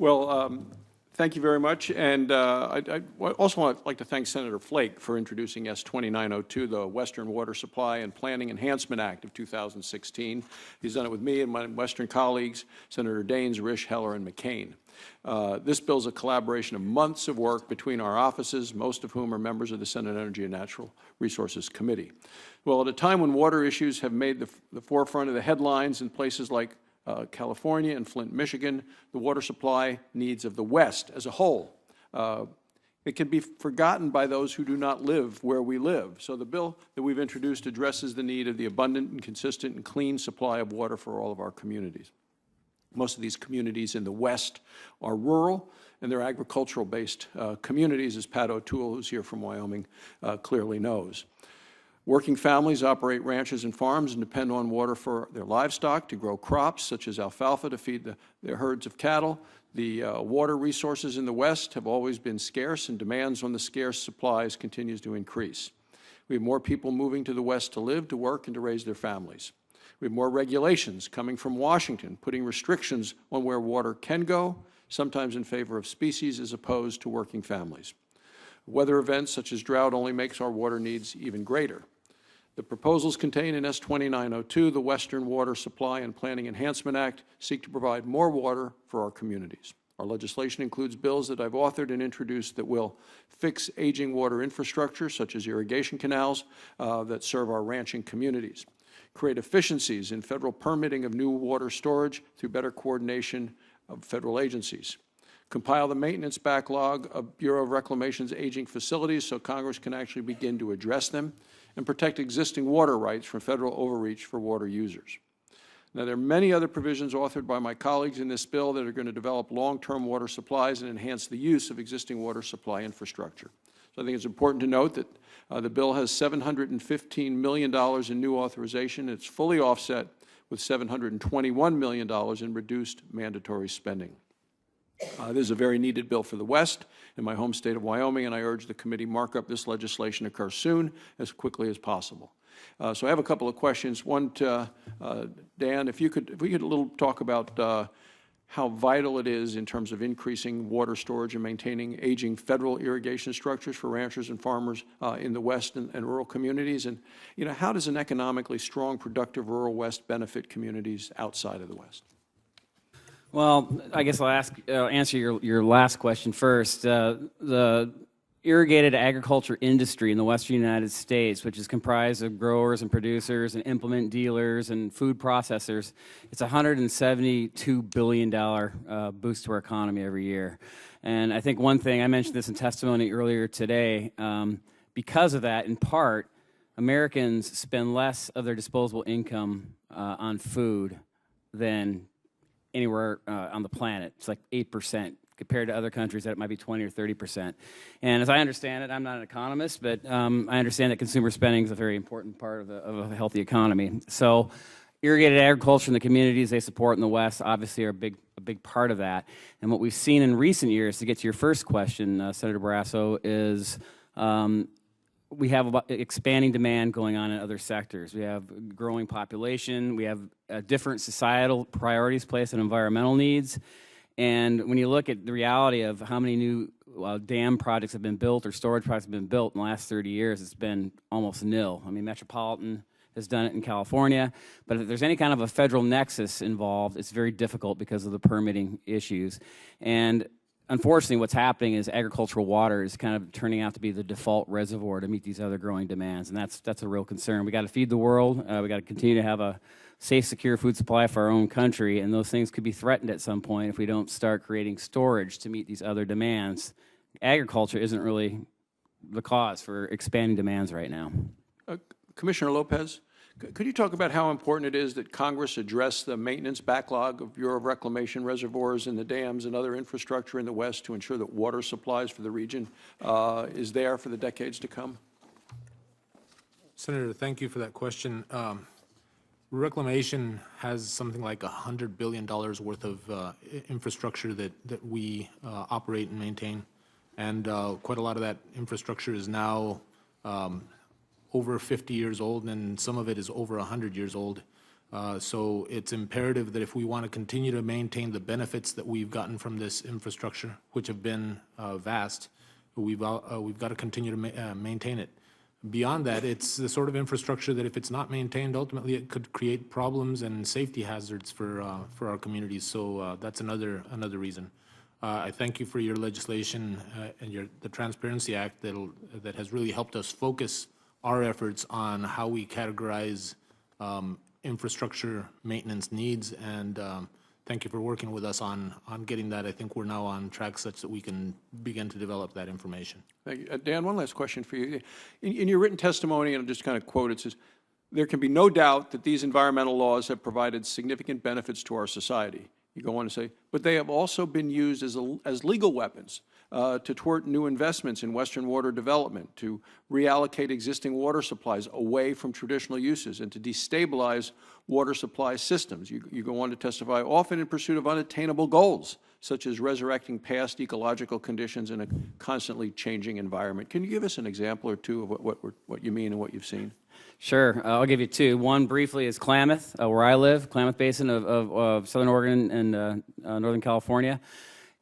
Well, thank you very much. And I also like to thank Senator Flake for introducing S-2902, the Western Water Supply and Planning Enhancement Act of 2016. He's done it with me and my Western colleagues, Senator Daines, Risch, Heller, and McCain. This bill is a collaboration of months of work between our offices, most of whom are members of the Senate Energy and Natural Resources Committee. Well, at a time when water issues have made the forefront of the headlines in places like California and Flint, Michigan, the water supply needs of the West as a whole. It can be forgotten by those who do not live where we live. So the bill that we've introduced addresses the need of the abundant and consistent and clean supply of water for all of our communities. Most of these communities in the West are rural, and they're agricultural-based communities, as Pat O'Toole, who's here from Wyoming, clearly knows. Working families operate ranches and farms and depend on water for their livestock to grow crops, such as alfalfa, to feed their herds of cattle. The water resources in the West have always been scarce, and demands on the scarce supplies continues to increase. We have more people moving to the West to live, to work, and to raise their families. We have more regulations coming from Washington, putting restrictions on where water can go, sometimes in favor of species as opposed to working families. Weather events such as drought only makes our water needs even greater. The proposals contained in S-2902, the Western Water Supply and Planning Enhancement Act, seek to provide more water for our communities. Our legislation includes bills that I've authored and introduced that will fix aging water infrastructure, such as irrigation canals that serve our ranching communities, create efficiencies in federal permitting of new water storage through better coordination of federal agencies, compile the maintenance backlog of Bureau of Reclamation's aging facilities so Congress can actually begin to address them, and protect existing water rights from federal overreach for water users. Now, there are many other provisions authored by my colleagues in this bill that are going to develop long-term water supplies and enhance the use of existing water supply infrastructure. So I think it's important to note that the bill has $715 million in new authorization. It's fully offset with $721 million in reduced mandatory spending. This is a very needed bill for the West in my home state of Wyoming, and I urge the committee mark up this legislation occur soon, as quickly as possible. So I have a couple of questions. One to Dan, if we could a little talk about how vital it is in terms of increasing water storage and maintaining aging federal irrigation structures for ranchers and farmers in the West and rural communities, and how does an economically strong, productive rural West benefit communities outside of the West? Well, I guess I'll answer your last question first. The irrigated agriculture industry in the western United States, which is comprised of growers and producers and implement dealers and food processors, it's a $172 billion boost to our economy every year. And I think one thing, I mentioned this in testimony earlier today, because of that, in part, Americans spend less of their disposable income on food than anywhere on the planet. It's like 8% compared to other countries that it might be 20 or 30%. And as I understand it, I'm not an economist, but I understand that consumer spending is a very important part of a healthy economy. So irrigated agriculture in the communities they support in the West obviously are a big part of that. And what we've seen in recent years, to get to your first question, Senator Barrasso, is we have expanding demand going on in other sectors. We have growing population. We have different societal priorities placed on environmental needs. And when you look at the reality of how many new dam projects have been built or storage projects have been built in the last 30 years, it's been almost nil. I mean, Metropolitan has done it in California, but if there's any kind of a federal nexus involved, it's very difficult because of the permitting issues. And unfortunately, what's happening is agricultural water is kind of turning out to be the default reservoir to meet these other growing demands, and that's a real concern. We got to feed the world. We got to continue to have a safe, secure food supply for our own country, and those things could be threatened at some point if we don't start creating storage to meet these other demands. Agriculture isn't really the cause for expanding demands right now. Commissioner Lopez, could you talk about how important it is that Congress address the maintenance backlog of Bureau of Reclamation reservoirs and the dams and other infrastructure in the West to ensure that water supplies for the region is there for the decades to come? Senator, thank you for that question. Reclamation has something like $100 billion worth of infrastructure that we operate and maintain, and quite a lot of that infrastructure is now over 50 years old, and some of it is over 100 years old. So it's imperative that if we want to continue to maintain the benefits that we've gotten from this infrastructure, which have been vast, we've got to continue to maintain it. Beyond that, it's the sort of infrastructure that if it's not maintained, ultimately it could create problems and safety hazards for our communities. So that's another reason. I thank you for your legislation and the Transparency Act that has really helped us focus our efforts on how we categorize infrastructure maintenance needs, and thank you for working with us on getting that. I think we're now on track such that we can begin to develop that information. Thank you. Dan, one last question for you. In your written testimony, and I'll just kind of quote, it says, "There can be no doubt that these environmental laws have provided significant benefits to our society." You go on to say, "But they have also been used as legal weapons to thwart new investments in Western water development, to reallocate existing water supplies away from traditional uses, and to destabilize water supply systems." You go on to testify, "Often in pursuit of unattainable goals, such as resurrecting past ecological conditions in a constantly changing environment." Can you give us an example or two of what you mean and what you've seen? Sure. I'll give you two. One briefly is Klamath, where I live, Klamath Basin of Southern Oregon and Northern California.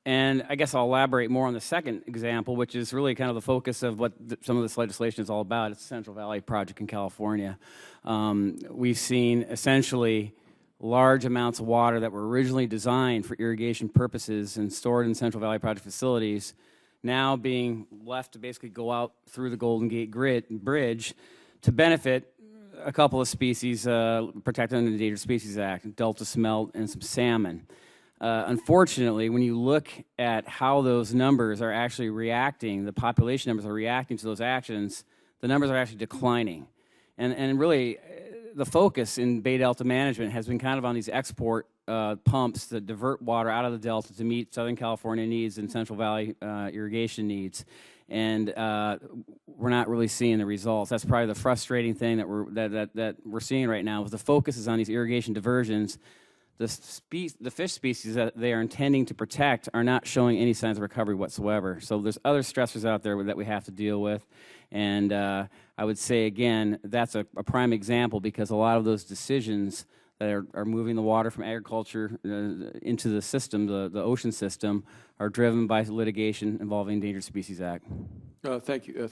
And I guess I'll elaborate more on the second example, which is really kind of the focus of what some of this legislation is all about. It's the Central Valley Project in California. We've seen essentially large amounts of water that were originally designed for irrigation purposes and stored in Central Valley Project facilities now being left to basically go out through the Golden Gate Bridge to benefit a couple of species protected under the Endangered Species Act, Delta smelt and some salmon. Unfortunately, when you look at how those numbers are actually reacting, the population numbers are reacting to those actions, the numbers are actually declining. And really, the focus in Bay Delta management has been kind of on these export pumps that divert water out of the Delta to meet Southern California needs and Central Valley irrigation needs. And we're not really seeing the results. That's probably the frustrating thing that we're seeing right now. Is the focus is on these irrigation diversions. The fish species that they are intending to protect are not showing any signs of recovery whatsoever. So there's other stressors out there that we have to deal with. And I would say, again, that's a prime example because a lot of those decisions that are moving the water from agriculture into the system, the ocean system, are driven by litigation involving Endangered Species Act. Thank you.